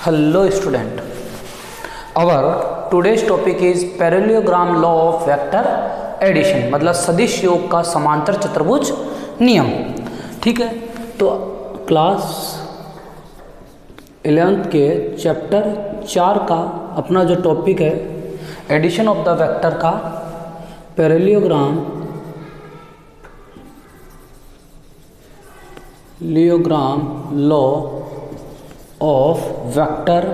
Hello student, our today's topic is parallelogram law of vector addition, मतलब सदिश योग का समांतर चतुर्भुज नियम। ठीक है, तो क्लास 11th के चैप्टर 4 का अपना जो टॉपिक है एडिशन ऑफ द वेक्टर का parallelogram law of vector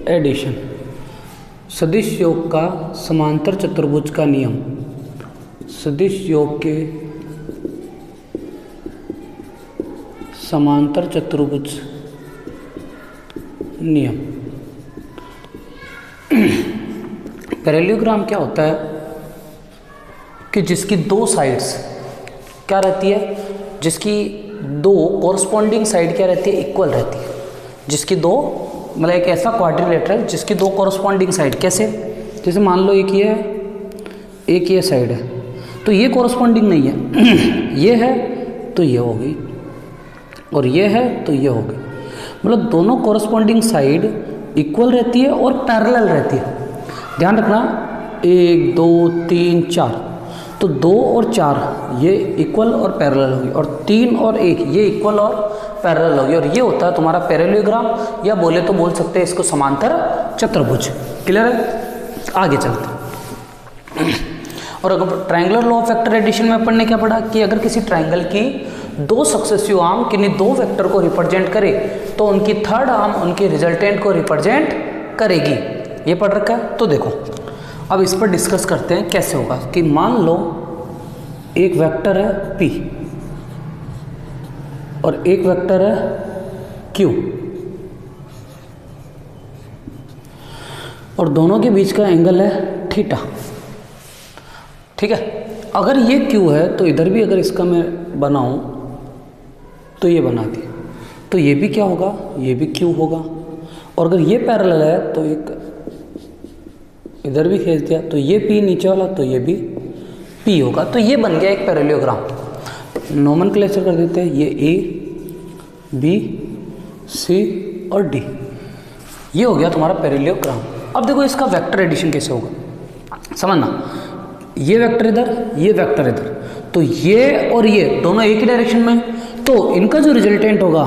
addition, सदिश योग का समांतर चतुर्भुज का नियम, सदिश योग के समांतर चतुर्भुज नियम। पैरेललोग्राम क्या होता है कि जिसकी दो साइड्स क्या रहती है, जिसकी दो कोरस्पॉन्डिंग साइड क्या रहती है, इक्वल रहती है। जिसकी दो मतलब एक ऐसा क्वाड्रिलेटरल जिसकी दो कोरस्पॉन्डिंग साइड, कैसे, जैसे मान लो एक ये है, एक ये साइड है, तो ये कोरस्पॉन्डिंग नहीं है ये है तो ये हो गई, और ये है तो ये हो गई। मतलब दोनों कोरस्पॉन्डिंग साइड इक्वल रहती है और पैरेलल रहती है। ध्यान रखना, 1 2 3 4, तो 2 और 4 ये इक्वल और पैरेलल होगी, और 3 और 1 ये इक्वल और पैरेलल होगी, और ये होता है तुम्हारा पैरेललोग्राम, या बोले तो बोल सकते हैं इसको समांतर चतुर्भुज। क्लियर है, आगे चलते हैं। और अगर triangular law of vector addition में अपन ने क्या पढ़ा कि अगर किसी ट्रायंगल की दो सक्सेसिव आर्म किन्हीं दो वेक्टर को रिप्रेजेंट करे तो उनकी थर्ड आर्म उनके रिजल्टेंट को रिप्रेजेंट करेगी। ये पढ़ रखा है। तो देखो अब इस पर डिस्कस करते हैं कैसे होगा। कि मान लो एक वेक्टर है P और एक वेक्टर है Q, और दोनों के बीच का एंगल है थीटा। ठीक है, अगर ये Q है तो इधर भी अगर इसका मैं बनाऊं तो ये बना दिया, तो ये भी क्या होगा, ये भी Q होगा। और अगर ये पैरेलल है तो एक इधर भी खींच दिया, तो ये P नीचे वाला, तो ये भी P होगा। तो ये बन गया एक पैरेललोग्राम। नोमेनक्लेचर कर देते हैं, ये A B C और D, ये हो गया तुम्हारा पैरेललोग्राम। अब देखो इसका वेक्टर एडिशन कैसे होगा, समझना। ये वेक्टर इधर, ये वेक्टर इधर, तो ये और ये दोनों एक ही डायरेक्शन में, तो इनका जो रिजल्टेंट होगा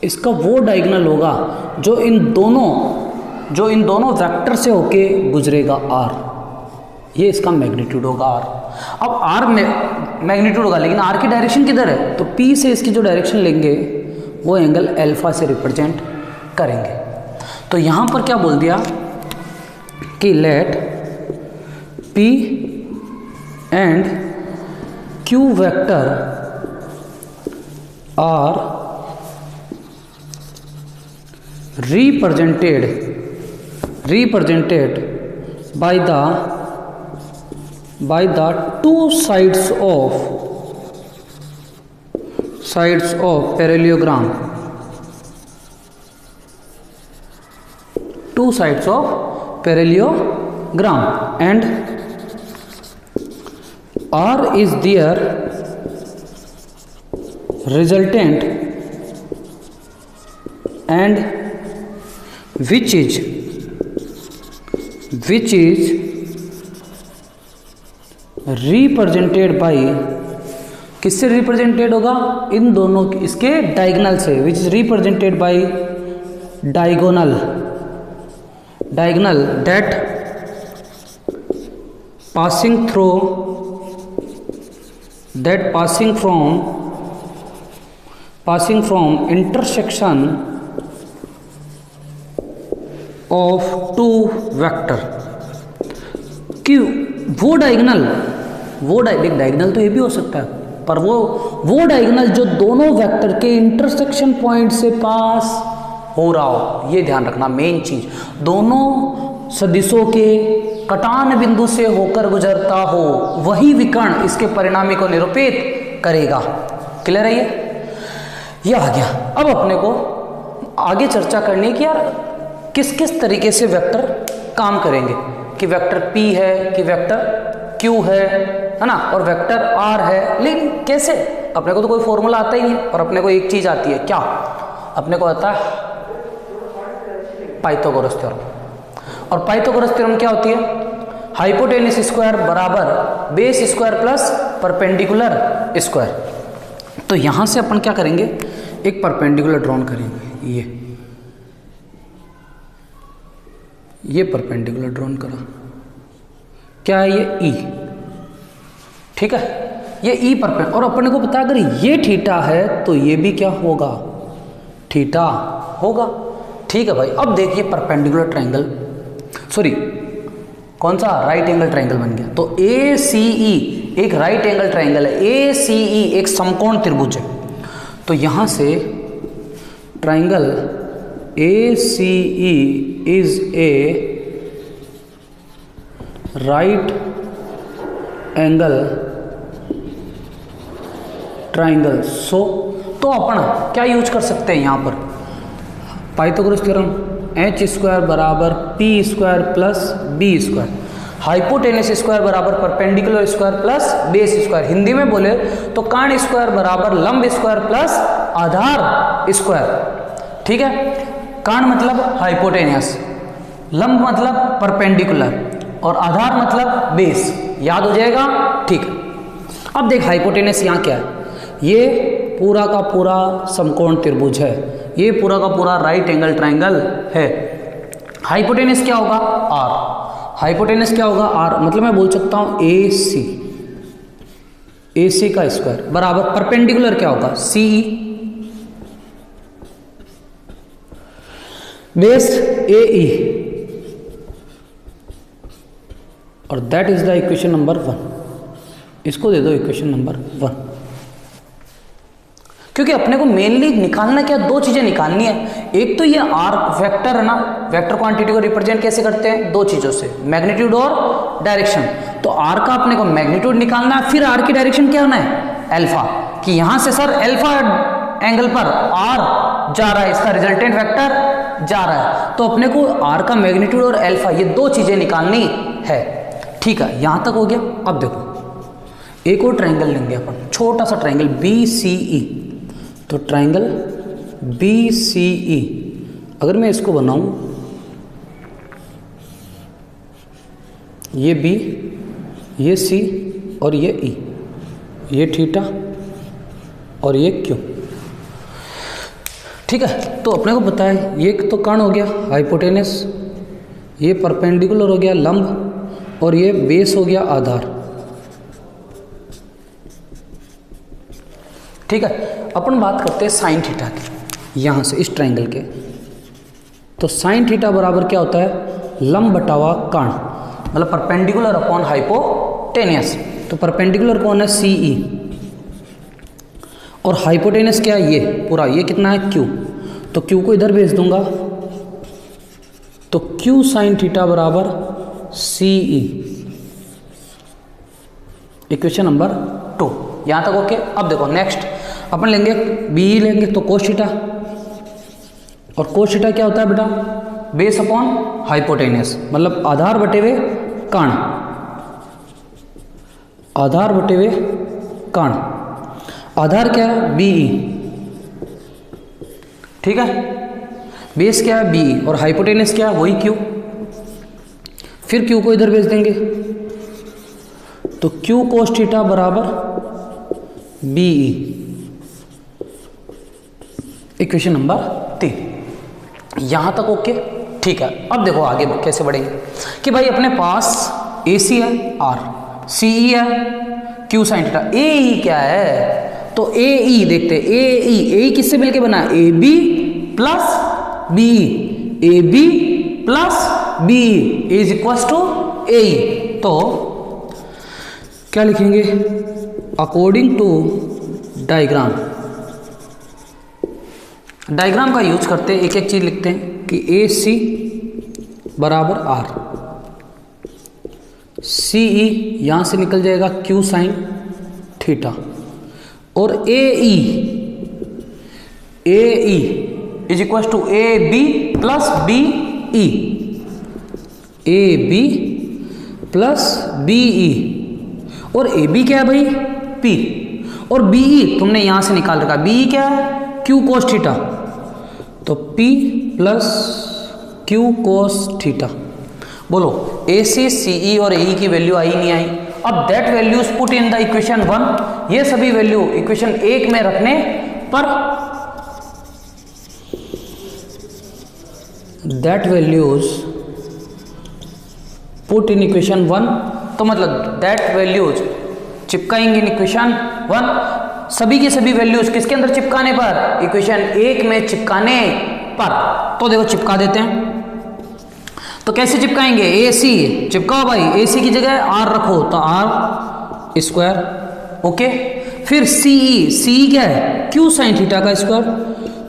इसका वो डायगोनल होगा जो इन दोनों वेक्टर से होके गुजरेगा R। ये इसका मैग्नीट्यूड होगा R। अब R में मैग्नीट्यूड होगा, लेकिन R की डायरेक्शन किधर है, तो P से इसकी जो डायरेक्शन लेंगे वो एंगल अल्फा से रिप्रेजेंट करेंगे। तो यहां पर क्या बोल दिया कि let P and Q vector are represented by the two sides of parallelogram, two sides of parallelogram, and R is their resultant, and which is represented by, किससे रिप्रेजेंटेड होगा, इन दोनों इसके डायगोनल से, which is represented by diagonal that passing from intersection of two vector. कि वो diagonal तो ये भी हो सकता है, पर वो डायगोनल जो दोनों वेक्टर के इंटरसेक्शन पॉइंट से पास हो रहा हो। ये ध्यान रखना मेन चीज, दोनों सदिशों के कटान बिंदु से होकर गुजरता हो, वही विकर्ण इसके परिणामी को निरूपित करेगा। क्लियर है ये आ गया। अब अपने को आगे चर्चा करनी है कि यार किस किस तरीके से वेक्टर काम करेंगे, कि वेक्टर P है, कि वेक्टर Q है ना, और वेक्टर R है, लेकिन कैसे अपने को तो कोई फॉर्मूला आता ही नहीं है, पर अपने को एक चीज आती है, क्या अपने को आता है पाइथागोरस थ्योरम। और पाइथागोरस थ्योरम क्या होती है, हाइपोटेनस स्क्वायर बराबर base square plus perpendicular square. तो यहां से अपन क्या करेंगे, एक परपेंडिकुलर ड्रॉन करेंगे, ये परपेंडिकुलर ड्रॉन करा, क्या है ये ई, ठीक है, ये ई परपेंडिकुलर। और अपने को पता है अगर ये थीटा है तो ये भी क्या होगा, थीटा होगा, ठीक है भाई। अब देखिए परपेंडिकुलर ट्रायंगल, सॉरी कौन सा, राइट एंगल ट्रायंगल बन गया। तो ए सी ई एक राइट एंगल ट्रायंगल है, ए सी ई एक समकोण त्रिभुज है। तो यहां से triangle A C E is a right angle triangle. So तो अपन क्या यूज कर सकते हैं यहां पर, पाइथागोरस थ्योरम, एच स्क्वायर बराबर P square plus B square, hypotenuse square बराबर perpendicular square plus base square. Hindi में बोले तो काण स्क्वायर बराबर लंब स्क्वायर प्लस आधार स्क्वायर, ठीक है। काण मतलब हाइपोटेनस, लंब मतलब परपेंडिकुलर और आधार मतलब बेस, याद हो जाएगा, ठीक है। अब देख हाइपोटेनस यहाँ क्या है, ये पूरा का पूरा समकोण त्रिभुज है, ये पूरा का पूरा राइट एंगल ट्रायंगल है। हाइपोटेनस क्या होगा, आर, हाइपोटेनस क्या होगा आर, मतलब मैं बोल सकता हूं ए सी का स्क्वायर बराबर परपेंडिकुलर क्या होगा सीई, बेस ए ई, और that is the equation number 1। इसको दे दो इक्वेशन नंबर 1, क्योंकि अपने को मेनली निकालना क्या, दो चीजें निकालनी है। एक तो ये आर वेक्टर है ना, वेक्टर क्वांटिटी को रिप्रेजेंट कैसे करते हैं, दो चीजों से, मैग्नीट्यूड और डायरेक्शन। तो आर का अपने को मैग्नीट्यूड निकालना है, फिर आर की डायरेक्शन क्या होना है, अल्फा, कि यहां से सर अल्फा एंगल पर आर जा रहा है, इसका रिजल्टेंट वेक्टर जा रहा है। तो अपने को आर का मैग्नीट्यूड और अल्फा ये दो चीजें निकालनी है, ठीक है। यहां तक हो गया। अब देखो एक और ट्रायंगल लेंगे अपन, छोटा सा ट्रायंगल बी सी ई। तो ट्रायंगल बी सी ई अगर मैं इसको बनाऊं, ये बी, ये सी और ये ई, ये थीटा और ये क्यू, ठीक है। तो अपने को पता है ये तो काण हो गया हाइपोटेनस, ये परपेंडिकुलर हो गया लंब, और ये बेस हो गया आधार, ठीक है। अपन बात करते हैं साइन थीटा की, यहां से इस ट्रायंगल के। तो साइन थीटा बराबर क्या होता है, लंब बटावा काण, मतलब परपेंडिकुलर अपॉन हाइपोटेनस। तो परपेंडिकुलर कौन है, सी ई, और हाइपोटेनस क्या है, ये पूरा, ये कितना है क्यू। तो क्यू को इधर भेज दूंगा, तो क्यू साइन थीटा बराबर सी ई, इक्वेशन नंबर 2। यहां तक ओके। अब देखो नेक्स्ट अपन लेंगे बी लेंगे, तो कोस थीटा, और कोस थीटा क्या होता है बेटा, बेस अपॉन हाइपोटेनस, मतलब आधार बटे हुए काण, आधार बटे हुए काण। आधार क्या है, बीई, ठीक है। बेस क्या है, बीई, और हाइपोटेनस क्या है, वही क्यू। फिर क्यू को इधर भेज देंगे, तो क्यू कोस थीटा बराबर बीई, इक्वेशन नंबर 3। यहां तक ओके, ठीक है। अब देखो आगे कैसे बढ़ेंगे, कि भाई अपने पास ए सी है, आर, सी ई है, क्यू साइन थीटा, ए ई क्या है, तो ए ई देखते, ए ई किससे मिलके बना, A B plus B, A B plus B is equal to A E. तो क्या लिखेंगे, अकॉर्डिंग टू डायग्राम, डायग्राम का यूज करते हैं, एक एक चीज लिखते हैं कि ए सी बराबर आर, सी ई यहां से निकल जाएगा क्यू साइन थीटा, और A E is equal to A B plus B E, A B plus B E, और ए बी क्या है भाई, पी, और बीई तुमने यहां से निकाल रखा, बीई क्या है, क्यू कोस थीटा, तो P plus Q cos theta. बोलो ए सी सी ई और ए की वैल्यू आई नहीं आई। अब that values put in the equation 1, ये सभी वैल्यू इक्वेशन 1 में रखने पर that values put in equation 1, तो मतलब दैट वैल्यूज चिपकाएंगे इन इक्वेशन 1, सभी के सभी वैल्यूज किसके अंदर चिपकाने पर, इक्वेशन 1 में चिपकाने पर। तो देखो चिपका देते हैं, तो कैसे चिपकाएंगे, ए सी चिपकाओ भाई, ए सी की जगह आर रखो तो आर स्क्वायर, ओके। फिर सीई, सीई क्या है, क्यू साइन थीटा का स्क्वायर,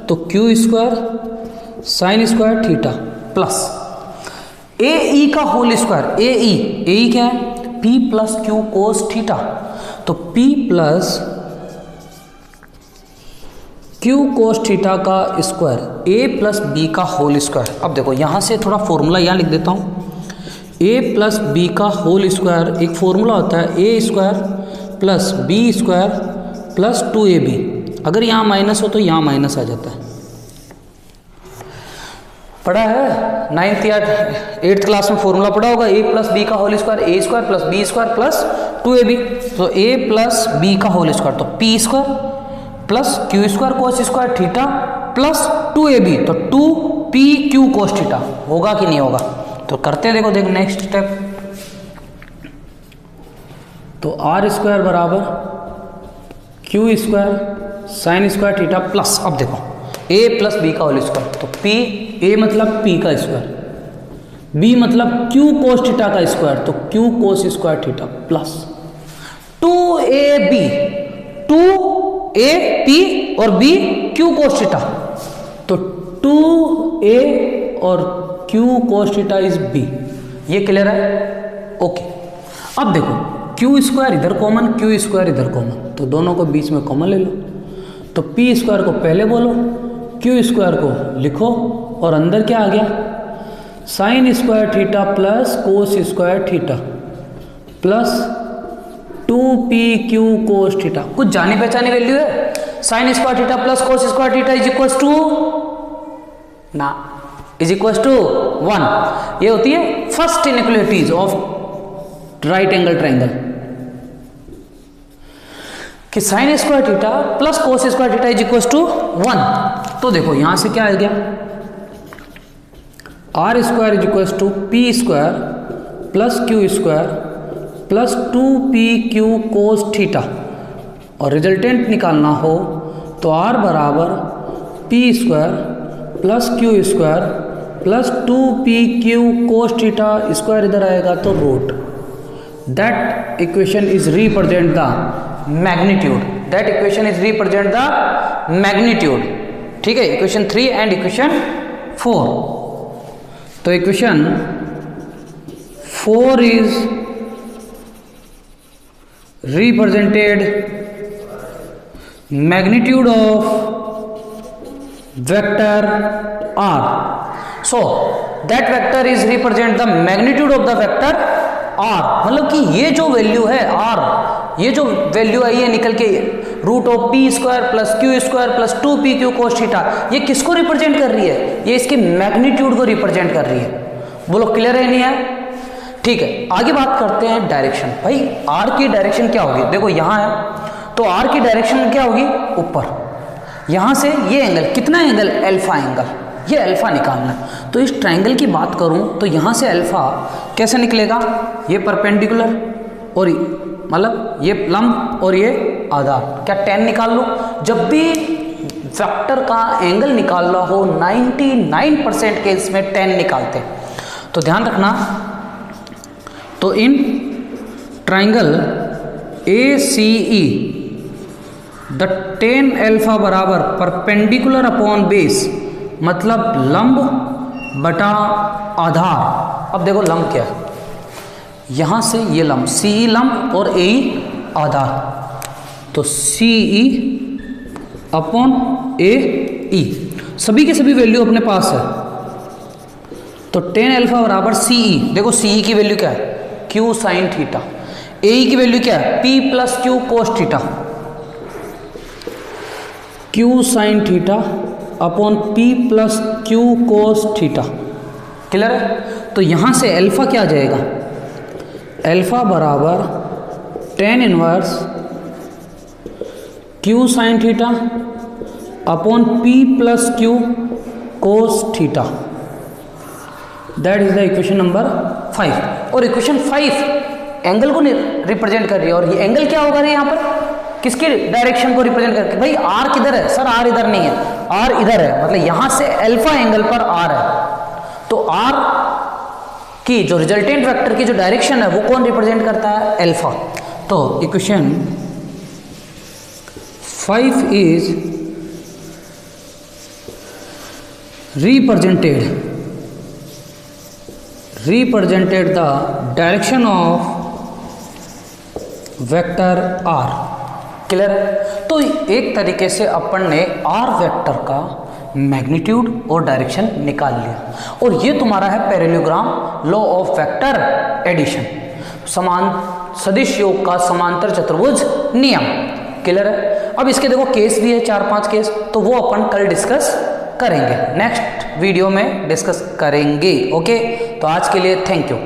तो Q square sine square theta plus A E का होल स्क्वायर, ए ई क्या है, P plus Q cos theta, तो P plus Q cos theta का स्क्वायर, ए प्लस बी का होल स्क्वायर। अब देखो यहां से थोड़ा फॉर्मूला यहां लिख देता हूं, ए प्लस बी का होल स्क्वायर, एक फॉर्मूला होता है A square plus B square plus 2ab। अगर यहां माइनस हो तो यहां माइनस आ जाता है, पढ़ा है 9th या 8th क्लास में फॉर्मूला पढ़ा होगा, ए प्लस बी का whole square, A square plus B square plus 2ab। तो ए प्लस बी का होल स्क्वायर, तो P square plus Q square cos square theta plus 2ab, तो 2p Q cos theta होगा कि नहीं होगा। तो करते देखो नेक्स्ट स्टेप, तो आर स्क्वायर बराबर Q square sine square theta plus, अब देखो ए प्लस बी का होल स्क्वायर, तो पी, ए मतलब पी का स्क्वायर, बी मतलब क्यू कोस थीटा का स्क्वायर, तो क्यू कोस square theta plus 2ab, 2a p और b q कोस थीटा, तो 2a और q cos theta is b। ये क्लियर है, ओके। अब देखो q स्क्वायर इधर कॉमन, q स्क्वायर इधर कॉमन, तो दोनों को बीच में कॉमन ले लो, तो p स्क्वायर को पहले बोलो, q स्क्वायर को लिखो, और अंदर क्या आ गया, sine square theta plus cos square theta plus 2pq cos theta. कुछ जानी पहचानी वैल्यू है, sine square theta plus cos square theta is equal to ना, इज इक्वल टू 1। ये होती है first inequalities of right angle triangle, कि sine square theta plus cos square theta is equal to 1। तो देखो यहां से क्या आ गया, R square is equal to P square plus Q square plus 2pq cos theta, और रिजल्टेंट निकालना हो तो r बराबर p स्क्वायर plus Q square plus 2pq cos theta square इधर आएगा तो root. That equation is represent the magnitude, that equation is represent the magnitude, ठीक है, इक्वेशन 3 एंड इक्वेशन 4। तो equation 4 is represented magnitude of vector r, so that vector is represent the magnitude of the vector r। मतलब कि ये जो value है r, ये जो वैल्यू आई है निकल के root of P square plus Q square plus 2pq cos theta, ये किसको रिप्रेजेंट कर रही है, ये इसके मैग्नीट्यूड को रिप्रेजेंट कर रही है। बोलो क्लियर है नहीं है, ठीक है। आगे बात करते हैं डायरेक्शन, भाई आर की डायरेक्शन क्या होगी, देखो यहां है तो आर की डायरेक्शन क्या होगी, ऊपर, यहां से ये एंगल, कितना एंगल, अल्फा एंगल, ये अल्फा निकालना है। तो इस ट्रायंगल की बात करूं तो यहां से अल्फा कैसे निकलेगा, ये परपेंडिकुलर और मतलब ये लंब और ये आधार, क्या tan निकाल लो। जब भी वेक्टर का एंगल निकालना हो 99% केस में tan निकालते हैं, तो ध्यान रखना। तो in triangle ACE the tan alpha बराबर परपेंडिकुलर अपॉन बेस, मतलब लंब बटा आधार। अब देखो लंब क्या है, यहां से ये लंब CE लंब और AE आधार, तो CE अपॉन AE सभी के सभी वैल्यू अपने पास है। तो tan अल्फा बराबर CE, देखो CE की वैल्यू क्या है, Q साइन थीटा, AE की वैल्यू क्या है, P plus Q cos theta, Q sine theta upon P plus Q cos theta. Clear है? तो यहाँ से अल्फा क्या आ जाएगा, अल्फा बराबर tan inverse Q sine theta upon P plus Q cos theta. That is the equation number 5। और equation 5 angle को represent कर रही है, और ये एंगल क्या होगा यहाँ पर, किसके डायरेक्शन को रिप्रेजेंट करके, भाई आर किधर है सर, आर इधर नहीं है, आर इधर है, मतलब यहां से अल्फा एंगल पर आर है, तो आर की जो रिजल्टेंट वेक्टर की जो डायरेक्शन है वो कौन रिप्रेजेंट करता है, अल्फा। तो equation 5 is represented the direction of vector R. Clear है? तो एक तरीके से अपन ने आर वेक्टर का मैग्नीट्यूड और डायरेक्शन निकाल लिया, और ये तुम्हारा है parallelogram law of vector addition, समान सदिश योग का समांतर चतुर्भुज नियम। क्लियर है? अब इसके देखो केस भी है 4-5 केस, तो वो अपन कल डिस्कस करेंगे, नेक्स्ट वीडियो में डिस्कस करेंगे। ओके, तो आज के लिए थैंक यू।